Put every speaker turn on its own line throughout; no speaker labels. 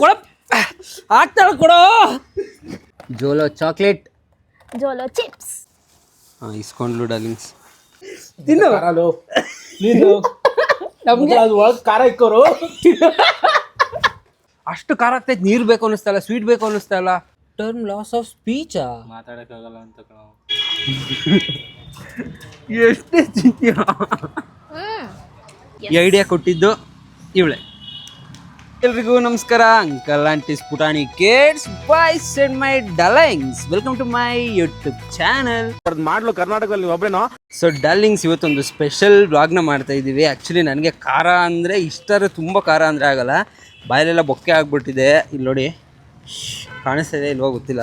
ಕೊಡ ಆಗ್ತಾಳ ಕೊಡೋ. Jolo chocolate,
Jolo chips.
ಇಸ್ಕೊಂಡ್ಲು darlings.
ತಿನ್ನು ನೀನು ನಮ್ಗೆ ಅದು ಒಳಗೆ ಖಾರ ಇಕ್ಕೋರು.
ಅಷ್ಟು ಖಾರ ಆಗ್ತೈತೆ. ನೀರು ಬೇಕು ಅನ್ನಿಸ್ತಾ ಇಲ್ಲ, ಸ್ವೀಟ್ ಬೇಕು ಅನ್ನಿಸ್ತಾ ಇಲ್ಲ. ಟರ್ನ್ ಲಾಸ್ ಆಫ್ ಸ್ಪೀಚಾ?
ಮಾತಾಡಕ್ಕಾಗಲ್ಲ ಅಂತ ಕಣೋ.
ಎಷ್ಟೇ ಚಿಂತ್ಯ. ಈ ಐಡಿಯಾ ಕೊಟ್ಟಿದ್ದು ಇವಳೆ. ಎಲ್ರಿಗೂ ನಮಸ್ಕಾರ. ಅಂಕಲ್ ಆಂಟೀಸ್ ಪುಟಾಣಿ kids boys and my darlings, welcome to my YouTube channel.
ಮಾಡ್ಲು ಕರ್ನಾಟಕದಲ್ಲಿ ಒಬ್ರೇನೋ.
ಸೊ ಡಾರ್ಲಿಂಗ್ಸ್, ಇವತ್ತೊಂದು ಸ್ಪೆಷಲ್ ವ್ಲಾಗ್ನ ಮಾಡ್ತಾ ಇದ್ದೀವಿ. ಆ್ಯಕ್ಚುಲಿ ನನಗೆ ಖಾರ ಅಂದರೆ ಇಷ್ಟ, ತುಂಬ ಖಾರ ಅಂದರೆ ಆಗಲ್ಲ. ಬಾಯಲ್ಲೆಲ್ಲ ಬೊಕ್ಕೆ ಆಗಿಬಿಟ್ಟಿದೆ. ಇಲ್ಲಿ ನೋಡಿ, ಕಾಣಿಸ್ತಾ ಇದೆ ಇಲ್ವೋ ಗೊತ್ತಿಲ್ಲ.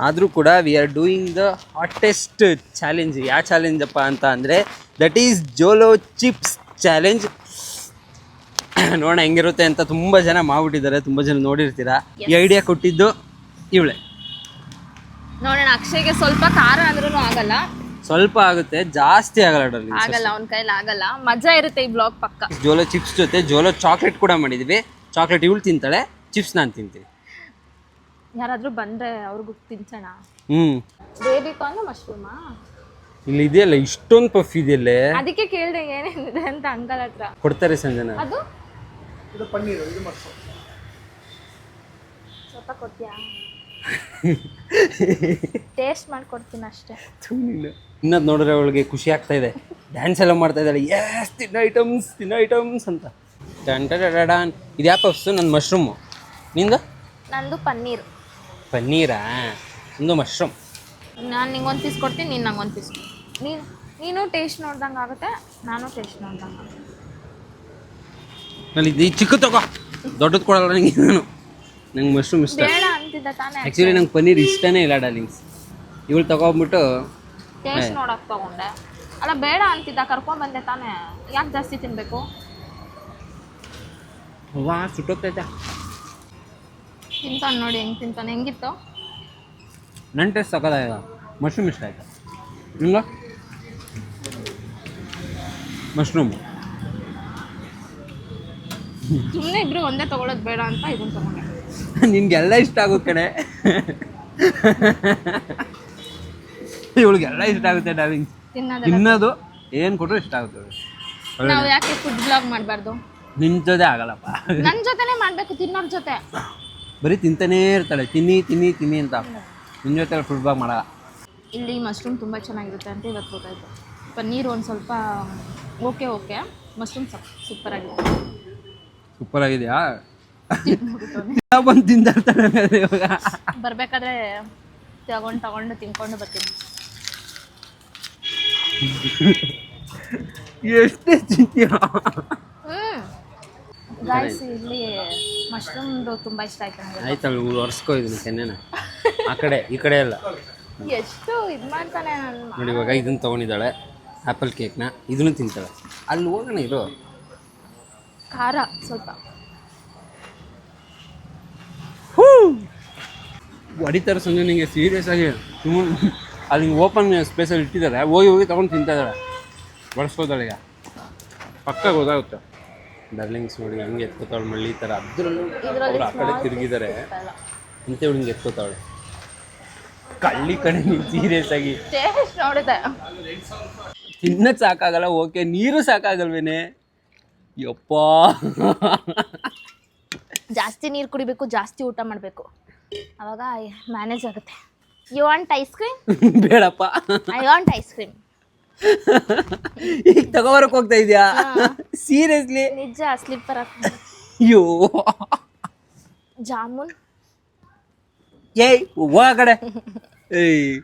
ಆದರೂ ಕೂಡ we are doing the hottest challenge. ಯಾವ ಚಾಲೆಂಜಪ್ಪ ಅಂತ ಅಂದರೆ that is Jolo chips challenge. ನೋಡೋಣ ಹೆಂಗಿರುತ್ತೆ ಅಂತ. ತುಂಬ ಜನ ಮಾಡ್ಬಿಟ್ಟಿದ್ದಾರೆ, ತುಂಬ ಜನ ನೋಡಿರ್ತೀರಾ. ಈ ಐಡಿಯಾ ಕೊಟ್ಟಿದ್ದು ಇವಳೆ.
ನೋಡೋಣ, ಅಕ್ಷಯ್ಗೆ ಸ್ವಲ್ಪ ಖಾರ ಅಂದ್ರೂ ಆಗಲ್ಲ.
ಸ್ವಲ್ಪ ಆಗುತ್ತೆ, ಜಾಸ್ತಿ ಆಗಲ್ಲ ಡಾರ್ಲಿಂಗ್.
ಆಗಲ್ಲ, ಅವ್ನ ಕೈಲಿ ಆಗಲ್ಲ. ಮಜಾ ಇರುತ್ತೆ ಈ ಬ್ಲಾಗ್ ಪಕ್ಕ.
ಜೋಲೋ ಚಿಪ್ಸ್ ಜೊತೆ ಜೋಲೋ ಚಾಕ್ಲೇಟ್ ಕೂಡ ಮಾಡಿದ್ವಿ. ಚಾಕ್ಲೇಟ್ ಇವಳು ತಿಂತಾಳೆ, ಚಿಪ್ಸ್ ನಾನು ತಿಂತೀನಿ.
ಯಾರಾದ್ರೂ ಬಂದ್ರೆ ಅವ್ರಿಗೂ ತಿನ್ಸೋಣ. ಬೇಬಿ ಕಾರ್ನ್ ಮಶ್ರೂಮಾ
ಇಲ್ಲಿ ಇದೆಯಲ್ಲ, ಇಷ್ಟೊಂದು ಪಫ್ ಇದೆಯಲ್ಲ.
ಅದಕ್ಕೆ ಕೇಳಿದೆ ಏನೇನಿದೆ ಅಂತ ಅಂಕಲ್ ಹತ್ರ.
ಕೊಡ್ತಾರೆ ಸಂಜನಾ.
ಅದು
ಇದು ಪನ್ನೀರು, ಇದು ಮಶ್ರೂಮ್.
ಸ್ವಲ್ಪ ಕೊಡ್ತೀಯಾ? ಟೇಸ್ಟ್ ಮಾಡ್ಕೊಡ್ತೀನಿ ಅಷ್ಟೇ.
ಇನ್ನದು ನೋಡಿದ್ರೆ ಅವಳಿಗೆ ಖುಷಿ ಆಗ್ತಾ ಇದೆ. ಡ್ಯಾನ್ಸ್ ಎಲ್ಲ ಮಾಡ್ತಾ ಇದ್ದಾಳೆ. ಎಸ್ ತಿನ್ನೋ ಐಟಮ್ಸ್ ಅಂತ. ಡಾನ್. ಇದು ಯಾವ ಪಫ್ಸು? ನನ್ನ ಮಶ್ರೂಮು. ನಿಂದು?
ನಂದು ಪನ್ನೀರ್.
ಪನ್ನೀರಾ? ಒಂದು ಮಶ್ರೂಮ್.
ನಾನು ನಿಂಗೊಂದು ಪೀಸ್ ಕೊಡ್ತೀನಿ, ನೀನು ನಂಗೊಂದು ಪೀಸ್. ನೀನು ಟೇಸ್ಟ್ ನೋಡ್ದಂಗೆ ಆಗುತ್ತೆ, ನಾನು ಟೇಸ್ಟ್ ನೋಡ್ದಂಗೆ ಆಗುತ್ತೆ.
ನಾನು ಇದು ಚಿಕ್ಕ ತಗೋ, ದೊಡ್ಡದು ಕೊಡಲ್ಲ ನನಗೆ. ನಂಗೆ ಮಶ್ರೂಮ್ ಇಷ್ಟ.
ಬೇಡ ಅಂತಿದ್ದ ತಾನೇ.
ಆ್ಯಕ್ಚುಲಿ ನಂಗೆ ಪನ್ನೀರ್ ಇಷ್ಟನೇ ಇಲ್ಲ ಡಾರ್ಲಿಂಗ್ಸ್. ಇವಳು ತಗೊಂಡ್ಬಿಟ್ಟು
ಟೇಸ್ಟ್ ನೋಡಕ್ಕೆ ತಗೊಂಡೆ. ಅಲ್ಲ ಬೇಡ ಅಂತಿದ್ದ, ಕರ್ಕೊಂಡ್ಬಂದೆ ತಾನೇ. ಯಾಕೆ ಜಾಸ್ತಿ ತಿನ್ನಬೇಕು?
ವಾ, ಸುಟ್ಟೋಗ್ತೈತೆ.
ತಿಂತಾನೆ ನೋಡಿ, ಹೆಂಗೆ ತಿಂತಾನೆ. ಹೆಂಗಿತ್ತು?
ನನ್ನ ಟೇಸ್ಟ್ ಸಕ್ಕತ್ತಾಗ. ಮಶ್ರೂಮ್ ಇಷ್ಟ ಆಯ್ತು ನಿಂಗ? ಮಶ್ರೂಮ್
ಸುಮ್ಮನೆ ಇಬ್ರು ಒಂದೇ ತೊಗೊಳೋದು ಬೇಡ ಅಂತ ಇದನ್ನು ತೊಗೊಂಡೆ.
ನಿನ್ಗೆಲ್ಲ ಇಷ್ಟ ಆಗುತ್ತೆ ಕಣೆ. ಇವಳಿಗೆಲ್ಲ ಇಷ್ಟ ಆಗುತ್ತೆ ಡಾರ್ಲಿಂಗ್. ತಿನ್ನೋದು ಏನು ಕೊಟ್ಟರು ಇಷ್ಟ ಆಗುತ್ತೆ.
ನಾವು ಯಾಕೆ ಫುಡ್ ಬ್ಲಾಗ್ ಮಾಡಬಾರ್ದು?
ನಿನ್ನ ಜೊತೆ ಆಗಲ್ಲಪ್ಪ.
ನನ್ನ ಜೊತೆನೇ ಮಾಡಬೇಕು, ತಿನ್ನೋರ ಜೊತೆ.
ಬರೀ ತಿಂತಾನೇ ಇರ್ತಾಳೆ, ತಿನ್ನಿ ಅಂತ. ನಿನ್ನ ಜೊತೆ ಫುಡ್ ಬ್ಲಾಗ್ ಮಾಡಲ್ಲ.
ಇಲ್ಲಿ ಮಶ್ರೂಮ್ ತುಂಬ ಚೆನ್ನಾಗಿರುತ್ತೆ ಅಂತ ಇವತ್ತು ಗೊತ್ತಾಯಿತು. ಪನ್ನೀರ್ ಒಂದು ಸ್ವಲ್ಪ ಓಕೆ. ಮಶ್ರೂಮ್ ಸೂಪರ್
ಆಗಿದೆಯಾ? ಬಂದು ತಿಂತಾಳೆ ಇವಾಗ.
ಬರಬೇಕಾದ್ರೆ ತಗೊಂಡು ತಿನ್ಕೊಂಡು ಬರ್ತೀನಿ.
ಎಷ್ಟೇ ಚಿಂತ್ಯ.
ಗಾಯ್ಸ್, ಇಲ್ಲಿ ಮಶ್ರೂಮ್ದು ತುಂಬ ಇಷ್ಟ ಆಯ್ತು ನನಗೆ.
ಆಯ್ತಲ್ಲ, ಒರೆಸ್ಕೋ ಇದನ್ನ ಕೆನ್ನೆನ. ಆ ಕಡೆ ಈ ಕಡೆ ಎಲ್ಲ
ಎಷ್ಟು ಇದು ಮಾಡ್ತಾನೆ ನಾನು.
ನೋಡಿ, ಇವಾಗ ಇದನ್ನು ತೊಗೊಂಡಿದ್ದಾಳೆ, ಆ್ಯಪಲ್ ಕೇಕ್ನ. ಇದನ್ನು ತಿಂತಾಳೆ. ಅಲ್ಲಿ ಹೋಗೋಣ ಇರು.
ಖಾರ ಸ್ವಲ್ಪ
ಹೊಡಿತಾರೆ ಸಂಜೆ ನಿಂಗೆ. ಸೀರಿಯಸ್ ಆಗಿ ಅಲ್ಲಿ ಓಪನ್ ಸ್ಪೇಸಲ್ಲಿ ಇಟ್ಟಿದ್ದಾರೆ. ಹೋಗಿ ತೊಗೊಂಡು ತಿಂತಾ ಇದ್ದಾಳೆ. ಬಳಸ್ಕೋತಾಳೆ. ಈಗ ಪಕ್ಕ ಗೊತ್ತಾಗುತ್ತೆ. ಡಾರ್ಲಿಂಗ್ಸ್ ನೋಡಿ ಹಂಗೆ ಎತ್ಕೋತಾವಳು ಮಳ್ಳಿ ಥರ. ಅದರಲ್ಲೂ ಅವ್ರು ಆ ಕಡೆ ತಿರುಗಿದ್ದಾರೆ ಅಂತ ಇವಳು ಹಿಂಗೆ ಎತ್ಕೋತಾವಳೆ. ಕಳ್ಳಿ ಕಡೆ ನೀನು ಸೀರಿಯಸ್ ಆಗಿ
ಟೇಸ್ಟ್ ನೋಡಿದೆ.
ತಿನ್ನೋದು ಸಾಕಾಗಲ್ಲ, ಓಕೆ, ನೀರು ಸಾಕಾಗಲ್ವೇನೆ? ಯಪ್ಪ,
ಜಾಸ್ತಿ ನೀರು ಕುಡಿಬೇಕು, ಜಾಸ್ತಿ ಊಟ ಮಾಡಬೇಕು, ಅವಾಗ ಮ್ಯಾನೇಜ್ ಆಗುತ್ತೆ. You want ice cream?
ಬೇಡಪ್ಪ,
ಐ ವಾಂಟ್ ಐಸ್ ಕ್ರೀಮ್.
ಈಗ ತಗೋಬರಕ್ಕೆ ಹೋಗ್ತಾ ಇದೆಯಾ? ಸೀರಿಯಸ್ಲಿ?
ನಿಜ. ಸ್ಲಿಪ್ಪರ್ ಹಾಕ್ತೀನಿ.
ಅಯ್ಯೋ,
ಜಾಮೂನ್.
ಏಯ್ ಹೋಗ ಕಡೆ. ಏಯ್,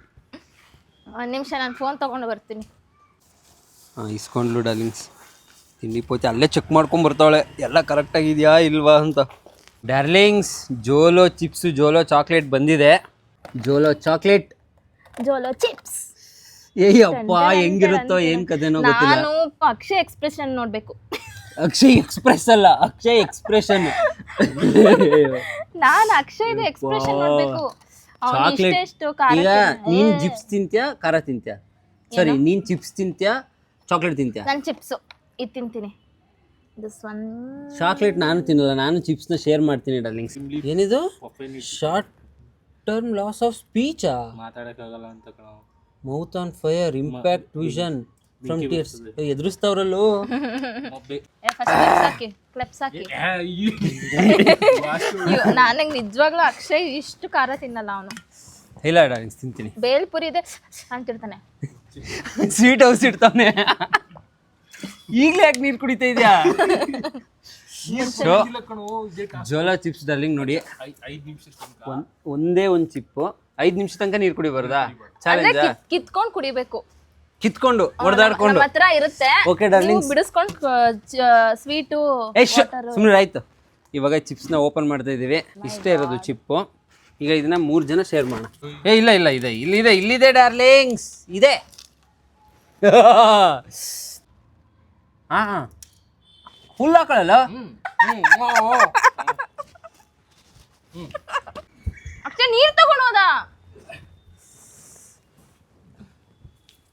ಒಂದು ನಿಮಿಷ, ನಾನು ಫೋನ್ ತೊಗೊಂಡು ಬರ್ತೀನಿ.
ಇಸ್ಕೊಂಡ್ಲು ಡಾರ್ಲಿಂಗ್ಸ್. ತಿಂಡಿ ಪೋಚೆ ಅಲ್ಲೇ ಚೆಕ್ ಮಾಡ್ಕೊಂಡು ಬರ್ತಾವಳೆ ಎಲ್ಲ ಕರೆಕ್ಟಾಗಿದೆಯಾ ಇಲ್ವಾ ಅಂತ. Darlings, Jolo chips Jolo chocolate ಬಂದಿದೆ. Jolo chocolate,
Jolo chips.
ಏಯಪ್ಪ, ಹೆಂಗಿರುತ್ತೋ ಏನು ಕಥೆನೋ ಗೊತ್ತಿಲ್ಲ.
ನಾನು ಅಕ್ಷಯ್ ಎಕ್ಸ್ಪ್ರೆಷನ್ ನೋಡಬೇಕು.
ಅಕ್ಷಯ್ ಎಕ್ಸ್ಪ್ರೆಸ್ ಅಲ್ಲ, ಅಕ್ಷಯ್ ಎಕ್ಸ್ಪ್ರೆಷನ್.
ನಾನು ಅಕ್ಷಯ್ದು ಎಕ್ಸ್ಪ್ರೆಷನ್ ನೋಡಬೇಕು.
ಚಾಕ್ಲೇಟ್. ಈಗ ನೀನು ಚಿಪ್ಸ್ ತಿಂತ್ಯಾ ಖಾರ ತಿಂತ್ಯಾ? ಸರಿ, ನೀನು ಚಿಪ್ಸ್ ತಿಂತ್ಯಾ ಚಾಕ್ಲೇಟ್ ತಿಂತ್ಯಾ?
ನಾನು ಚಿಪ್ಸು ಇದು ತಿಂತೀನಿ. ದಿಸ್ ಒನ್
ಚಾಕ್ಲೇಟ್ ನಾನು ತಿನ್ನಲ್ಲ, ನಾನು ಚಿಪ್ಸ್ನ ಶೇರ್ ಮಾಡ್ತೀನಿ ಡಾರ್ಲಿಂಗ್ಸ್. ಏನಿದು ಶಾರ್ಟ್ ಟರ್ಮ್ ಲಾಸ್ ಆಫ್ ಸ್ಪೀಚಾ?
ಮಾತಾಡಕ್ಕಾಗಲ್ಲ ಅಂತ ಕಣೋ.
Mouth on fire, impact vision from tears. ಎದುರಿಸ್ತಾವ್ರಲ್ಲೂ.
ಕ್ಲೆಪ್ಸ್ ಹಾಕಿ. ನನಗೆ ನಿಜವಾಗ್ಲೂ ಅಕ್ಷಯ್ ಇಷ್ಟು ಖಾರ ತಿನ್ನಲ್ಲ ಅವನು.
ಇಲ್ಲ ಡಾರ್ಲಿಂಗ್ಸ್, ತಿಂತೀನಿ.
ಬೇಲ್ಪುರಿ ಇದೆ ಅಂತಿರ್ತಾನೆ,
ಸ್ವೀಟ್ ಹೌಸ್ ಇಡ್ತಾನೆ. ಈಗಲೇ ಯಾಕೆ ನೀರು ಕುಡಿತಾ ಇದೆಯಾ? ಜೋಲಾ ಚಿಪ್ಸ್ ಡಾರ್ಲಿಂಗ್ ನೋಡಿ,
5 ನಿಮಿಷ
ಒಂದೇ ಒಂದು ಚಿಪ್ಪು 5 ನಿಮಿಷ ತನಕ ನೀರು ಕುಡಿಬಾರ್ದಾ? ಚಾಲೆಂಜ್.
ಕಿತ್ಕೊಂಡು ಕುಡಿಬೇಕು,
ಕಿತ್ಕೊಂಡು ಹೊಡೆದಾಡ್ಕೊಂಡು.
ನಮ್ಮ ಹತ್ರ ಇರುತ್ತೆ.
ಓಕೆ ಡಾರ್ಲಿಂಗ್,
ಬಿಡಿಸ್ಕೊಂಡು ಸ್ವೀಟು.
ಸುಮ್ಮನೆ ಆಯ್ತು. ಇವಾಗ ಚಿಪ್ಸ್ನ ಓಪನ್ ಮಾಡ್ತಾ ಇದ್ದೀವಿ. ಇಷ್ಟೇ ಇರೋದು ಚಿಪ್ಪು. ಈಗ ಇದನ್ನ 3 ಜನ ಶೇರ್ ಮಾಡೋಣ. ಇಲ್ಲ ಇಲ್ಲ, ಇದೆ ಇಲ್ಲಿದೆ ಡಾರ್ಲಿಂಗ್ಸ್, ಇದೆ. ಹಾಂ ಫುಲ್ ಹಾಕೊಳ್ಳಲ್ಲ.
ಅಕ್ಷಯ್ ನೀರ್ ತಗೊಂಡು ಹೋದ.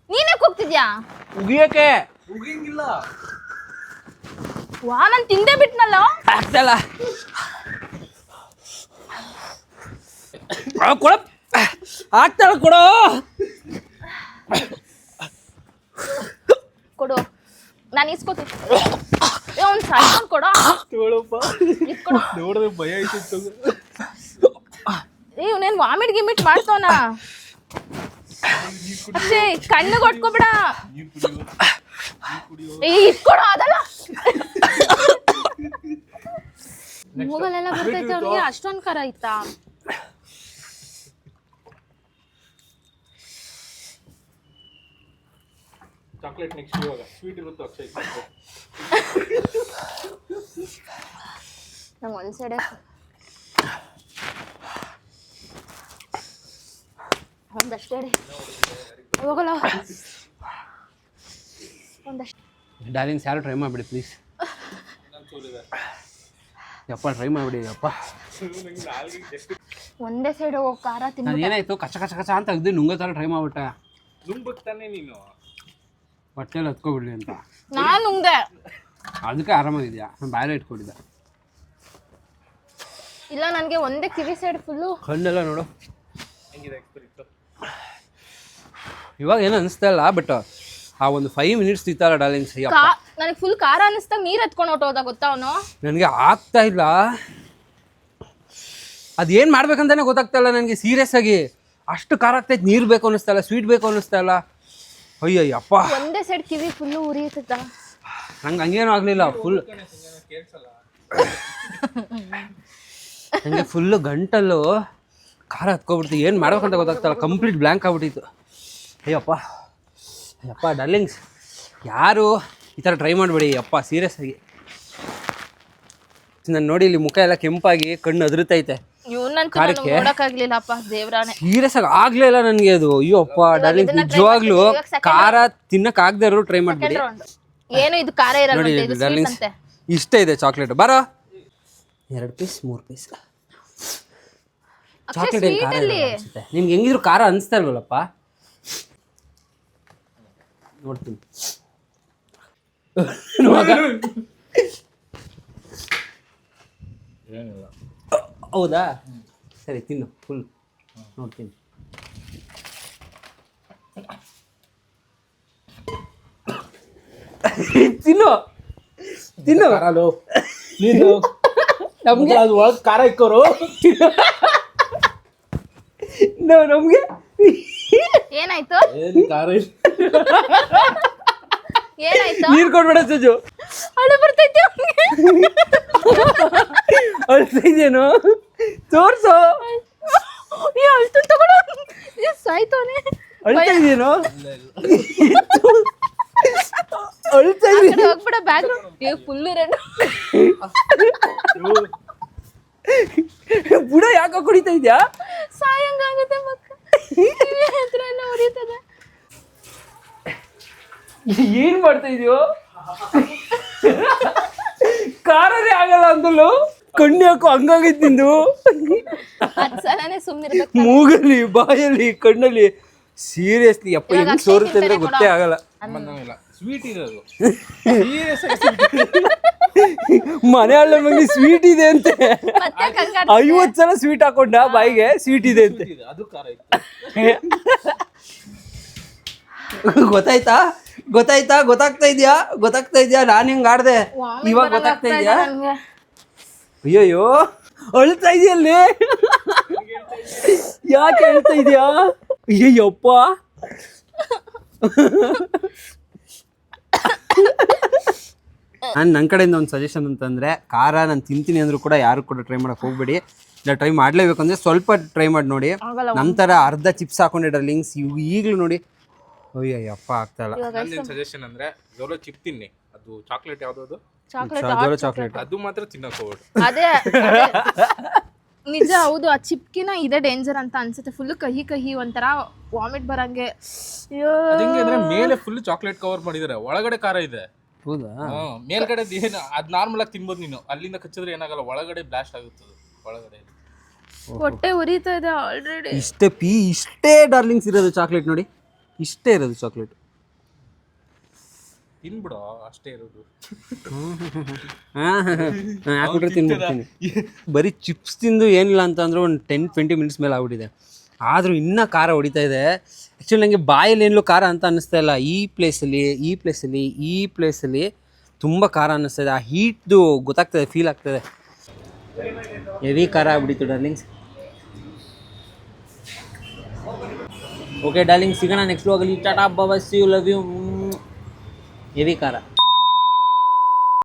ನೀನೇ ಕೂಗ್ತಿದ್ಯಾ?
ಉಗಿಯಕ್ಕೆ
ಉಗಿಂಗಿಲ್ಲ.
ವಾ, ನಾನು ತಿಂದೇ ಬಿಟ್ನಲ್ಲ.
ಆಗ್ತಲ್ಲ ಕೊಡ, ಆಗ್ತಾಳ ಕೊಡೋ.
ಕೊಡು, ನಾನು ಇಸ್ಕೋತೀನಿ. ಅವ್ನು ಸಾಯ್ಕೊಂಡು ಕೊಡೋ.
ನೋಡಿದ್ರೆ ಭಯ ಆಯ್ತು.
ಇವನೇನು ವಾಮಿಟ್ ಗಿಮಿಟ್ ಮಾಡ್ತವನ? ಅಕ್ಷಯ್ ಕಣ್ಣಿಗೆ ಹೊಟ್ಕೊಬೇಡ. ಇಟ್ಕೊಡೋ, ಅದಲ್ಲ ಮೂಗಲೆಲ್ಲ ಬರ್ತೈತೆ ಅವ್ನಿಗೆ. ಅಷ್ಟೊಂದು ಖಾರ ಇತ್ತಾ?
Chocolate next. ಇವಾಗ ಸ್ವೀಟ್ ಇರುತ್ತೆ ಅಕ್ಷಯ್.
ನಂಗೆ ಒಂದು ಸೈಡೆ ಒಂದಷ್ಟೇ ಹೋಗಲ್ಲ. ಒಂದಷ್ಟು
ಡಾರ್ಲಿಂಗ್ಸ್, ಯಾರು ಟ್ರೈ ಮಾಡಿಬಿಡಿ ಪ್ಲೀಸ್. ಯಪ್ಪ ಟ್ರೈ ಮಾಡಿಬಿಡಿ ಯಪ್ಪ.
ಒಂದೇ ಸೈಡ್ ಹೋಗಿ ಖಾರ ತಿನ್ನ.
ನಾನು ಏನಾಯ್ತು ಕಚ ಕಚ ಕಚ ಅಂತ ತೆಗ್ದು ನುಂಗೋ ಥರ ಟ್ರೈ ಮಾಡ್ಬಿಟ್ಟೆ.
ನುಂಗ್ಬಿಡ್ತಾನೆ ನೀನು,
ಹೊಟ್ಟೆಲ್ಲಿ ಹತ್ಕೊಬಿಡ್ಲಿ ಅಂತ.
ನಾನು ನುಂಗ್ದೆ,
ಅದಕ್ಕೆ ಆರಾಮಾಗಿದೆಯಾ? ನಾನು ಬಾಯಲ್ಲೇ ಇಟ್ಕೊಂಡಿದ್ದೆ.
ಇಲ್ಲ ನನಗೆ ಒಂದೇ ಕಿವಿ ಸೈಡ್ ಫುಲ್ಲು
ಕಣ್ಣೆಲ್ಲ ನೋಡು.
ಹೆಂಗಿದೆ ಎಕ್ಸ್ಪೀರಿಯನ್ಸ್?
ಇವಾಗ ಏನು ಅನಿಸ್ತಾ ಇಲ್ಲ, ಬಟ್ ಆ ಒಂದು 5 ಮಿನಿಟ್ಸ್ ತಿಂತಾರ ಡಾರ್ಲಿಂಗ್ಸ್.
ನನಗೆ ಫುಲ್ ಖಾರ ಅನ್ನಿಸ್ದಾಗ ನೀರು ಎತ್ಕೊಂಡು ಹೊಟ್ಟೋದ ಗೊತ್ತಾ ಅವನು.
ನನಗೆ ಆಗ್ತಾ ಇಲ್ಲ, ಅದೇನು ಮಾಡ್ಬೇಕಂತಾನೆ ಗೊತ್ತಾಗ್ತಾ ಇಲ್ಲ ನನಗೆ. ಸೀರಿಯಸ್ ಆಗಿ ಅಷ್ಟು ಖಾರ ಆಗ್ತೈತೆ. ನೀರು ಬೇಕು ಅನ್ನಿಸ್ತಾ ಇಲ್ಲ, ಸ್ವೀಟ್ ಬೇಕು ಅನ್ನಿಸ್ತಾ ಇಲ್ಲ. ಅಯ್ಯಯ್ಯಪ್ಪ,
ಒಂದೇ ಸೈಡ್ ಕಿವಿ ಫುಲ್ಲು ಉರಿಯುತ್ತ.
ನಂಗೆ ಹಂಗೇನು ಆಗಲಿಲ್ಲ. ಫುಲ್ ನನಗೆ ಫುಲ್ಲು ಗಂಟಲು ಖಾರ ಹತ್ಕೊಬಿಡ್ತು. ಏನು ಮಾಡ್ಬೇಕಂತ ಗೊತ್ತಾಗ್ತಾಯಿಲ್ಲ. ಕಂಪ್ಲೀಟ್ ಬ್ಲ್ಯಾಂಕ್ ಆಗ್ಬಿಟ್ಟಿತ್ತು. ಅಯ್ಯಪ್ಪ ಅಯ್ಯಪ್ಪ ಡಾರ್ಲಿಂಗ್ಸ್, ಯಾರು ಈ ಥರ ಟ್ರೈ ಮಾಡಬೇಡಿ ಅಪ್ಪ, ಸೀರಿಯಸ್ ಆಗಿ. ನಾನು ನೋಡಿ ಇಲ್ಲಿ ಮುಖ ಎಲ್ಲ ಕೆಂಪಾಗಿ ಕಣ್ಣು ಅದ್ರತೈತೆ.
ನೋಡಕ್ಕಾಗ್ಲಿಲ್ಲಪ್ಪ ದೇವ್ರಾನೆ.
ಸೀರಿಯಸ್ ಆಗಿ ಆಗ್ಲೇ ಇಲ್ಲ ನನಗೆ ಅದು. ಅಯ್ಯೋ ಅಪ್ಪ ಡಾರ್ಲಿಂಗ್ಸ್, ನಿಜವಾಗ್ಲೂ ಖಾರ ತಿನ್ನಕ್ಕಾಗದೇ ಇರೋ ಟ್ರೈ ಮಾಡ್ಬೇಡಿ.
ಏನು ಇದು ಖಾರ ಇರಲ್ಲ
ನೋಡಿ ಡಾರ್ಲಿಂಗ್ಸ್, ಇಷ್ಟ ಇದೆ ಚಾಕ್ಲೇಟ್. ಬರೋ 2 ಪೀಸ್ 3 ಪೀಸ್ ಚಾಕ್ಲೇಟ್. ಏನು ಖಾರ ಅನಿಸುತ್ತೆ ನಿಮ್ಗೆ? ಹೆಂಗಿದ್ರು ಖಾರ ಅನಿಸ್ತಾ ಇಲ್ವಲ್ಲಪ್ಪ? ನೋಡ್ತೀನಿ. ಹೌದಾ? ಸರಿ ತಿನ್ನು ಫುಲ್. ನೋಡ್ತೀನಿ. ತಿನ್ನು ತಿನ್ನು.
ನೀನು
ನಮ್ಗೆ
ಅದು ಒಳಗೆ ಖಾರ ಇಕ್ಕೋರು.
ನಮ್ಗೆ
ಏನಾಯ್ತು?
ಖಾರ
ಏನಾಯ್ತು?
ನೀರು ಕೊಡ್ಬೇಡ ಸಜ್ಜು.
ಅಳು ಬರ್ತೈತೆ
ಅಳ್ತಿದ್ದೇನು? ತೋರ್ಸು.
ಅಳ್ತು ತಗೊಳ ಸಾಯ್ತವನೆ.
ಅಳ್ತಾ ಇದೆಯೇನು? ಅಳ್ತಾ ಇದೀನಿ.
ಹೋಗ್ಬಿಡ ಬ್ಯಾಗ್ ಫುಲ್ ರೆಡ್.
ಬುಡ ಯಾಕೆ ಕುಡಿತಾ ಇದ್ಯಾ?
ಸಾಯಂಗಾಗುತ್ತೆ ಮಕ್ಕ. ಹತ್ರ ಎಲ್ಲ ಉರಿತದೆ.
ಏನ್ ಮಾಡ್ತಾ ಇದೀಯೋ? ಕಾರನೇ ಆಗಲ್ಲ ಅಂದಲು. ಕಣ್ಣು ಯಾಕೋ ಹಂಗಾಗೈತ್ ನಿಂದು.
ಸಲನೇ ಸುಮ್ಮನಿರ್ಬೇಕು.
ಮೂಗಲ್ಲಿ, ಬಾಯಲ್ಲಿ, ಕಣ್ಣಲ್ಲಿ. ಸೀರಿಯಸ್ಲಿ ಅಪ್ಪ, ಹೆಂಗ್ ಸೋರುತ್ತೆ ಅಂದ್ರೆ ಗೊತ್ತೇ ಆಗಲ್ಲ.
ಸ್ವೀಟ್ ಇರೋದು
ಮನೆ ಹಳ್ಳ ಮಂಗಿ ಸ್ವೀಟ್ ಇದೆ ಅಂತೆ.
ಮತ್ತೆ
50 ಸಲ ಸ್ವೀಟ್ ಹಾಕೊಂಡ ಬಾಯಿಗೆ, ಸ್ವೀಟ್ ಇದೆ ಅಂತೆ.
ಅದು ಖಾರ ಇತ್ತು.
ಗೊತ್ತಾಯ್ತಾ ಗೊತ್ತಾಯ್ತಾ ಗೊತ್ತಾಗ್ತಾ ಇದೆಯಾ ನಾನು ಹೆಂಗ್ ಆಡ್ದೆ ಇವಾಗ ಗೊತ್ತಾಗ್ತಾ ಇದೆಯಾ? ಅಯ್ಯಯ್ಯೋ ಅಳ್ತಾ ಇದೆಯಲ್ಲೇ, ಯಾಕೆ ಹೇಳ್ತಾ ಇದೆಯಾ? ಅಯ್ಯಯ್ಯಪ್ಪ ನನ್ನ ಕಡೆಯಿಂದ ಒಂದು ಸಜೆಷನ್ ಅಂತಂದರೆ, ಖಾರ ನಾನು ತಿಂತೀನಿ ಅಂದರೂ ಕೂಡ ಯಾರು ಕೂಡ ಟ್ರೈ ಮಾಡೋಕೆ ಹೋಗ್ಬೇಡಿ. ಇಲ್ಲ ಟ್ರೈ ಮಾಡಲೇಬೇಕು ಅಂದರೆ ಸ್ವಲ್ಪ ಟ್ರೈ ಮಾಡಿ ನೋಡಿ. ನಂತರ ಅರ್ಧ ಚಿಪ್ಸ್ ಹಾಕೊಂಡೆ ಡರ್ಲಿಂಗ್ಸ್, ಈಗಲೂ ನೋಡಿ ಅಯ್ಯಯ್ಯಪ್ಪ ಆಗ್ತಾ ಇಲ್ಲ.
ನನ್ನ ಸಜೆಷನ್ ಅಂದ್ರೆ ಜೋಲೋ ಚಿಪ್ ತಿನ್ನಿ, ಅದು ಚಾಕ್ಲೇಟ್ ಯಾವ್ದು
ಚಾಕ್ಲೇಟ್
ಅದು ಮಾತ್ರ ತಿನ್ನಕ್ ಹೋಗ್ಬೇಡಿ.
ಅದೇ ನಿಜ ಹೌದು. ಆ ಚಿಪ್ಕಿನ ಇದೇ ಡೇಂಜರ್ ಅಂತ ಅನ್ಸುತ್ತೆ. ಫುಲ್ ಕಹಿ ಕಹಿ ಒಂಥರ ವಾಮಿಟ್ ಬರಂಗೆ.
ಅದಂಗೆ ಅಂದ್ರೆ ಮೇಲೆ ಫುಲ್ ಚಾಕ್ಲೇಟ್ ಕವರ್ ಮಾಡಿದಾರೆ, ಒಳಗಡೆ ಖಾರ ಇದೆ.
ಹೌದಾ?
ಮೇಲ್ಗಡೆ ಏನು ಅದ್ ನಾರ್ಮಲ್ ಆಗಿ ತಿನ್ಬೋದು ನೀನು, ಅಲ್ಲಿಂದ ಕಚ್ಚಿದ್ರೆ ಏನಾಗಲ್ಲ, ಒಳಗಡೆ ಬ್ಲಾಸ್ಟ್ ಆಗುತ್ತೆ ಒಳಗಡೆ.
ಹೊಟ್ಟೆ ಉರಿತಾ ಇದೆ ಆಲ್ರೆಡಿ.
ಇಷ್ಟೇ ಡಾರ್ಲಿಂಗ್ಸ್ ಇರೋದು ಚಾಕ್ಲೇಟ್ ನೋಡಿ, ಇಷ್ಟೇ ಇರೋದು ಚಾಕ್ಲೇಟ್.
ತಿನ್ಬಿಡೋ, ಅಷ್ಟೇ ಇರೋದು.
ಹಾಕ್ಬಿಟ್ರೆ ತಿನ್ಬಿಡ್ತೀನಿ. ಬರೀ ಚಿಪ್ಸ್ ತಿಂದು ಏನಿಲ್ಲ ಅಂತಂದ್ರೆ ಒಂದು 10-20 ಮಿನಿಟ್ಸ್ ಮೇಲೆ ಆಗ್ಬಿಟ್ಟಿದೆ, ಆದರೂ ಇನ್ನೂ ಖಾರ ಹೊಡಿತಾ ಇದೆ. ಆ್ಯಕ್ಚುಲಿ ನನಗೆ ಬಾಯಲ್ಲಿ ಏನೂ ಖಾರ ಅಂತ ಅನ್ನಿಸ್ತಾ ಇಲ್ಲ. ಈ ಪ್ಲೇಸಲ್ಲಿ ತುಂಬ ಖಾರ ಅನ್ನಿಸ್ತಾ ಇದೆ. ಆ ಹೀಟ್ದು ಗೊತ್ತಾಗ್ತದೆ, ಫೀಲ್ ಆಗ್ತದೆ. ಹೆವಿ ಖಾರ ಆಗ್ಬಿಟ್ಟಿತ್ತು ಡಾರ್ಲಿಂಗ್ಸ್. ಓಕೆ ಡಾರ್ಲಿಂಗ್, ಸಿಗೋಣ ನೆಕ್ಸ್ಟ್ ವ್ಲಾಗಲ್ಲಿ. Tata bye, see you, love you. Heavy ಖಾರ.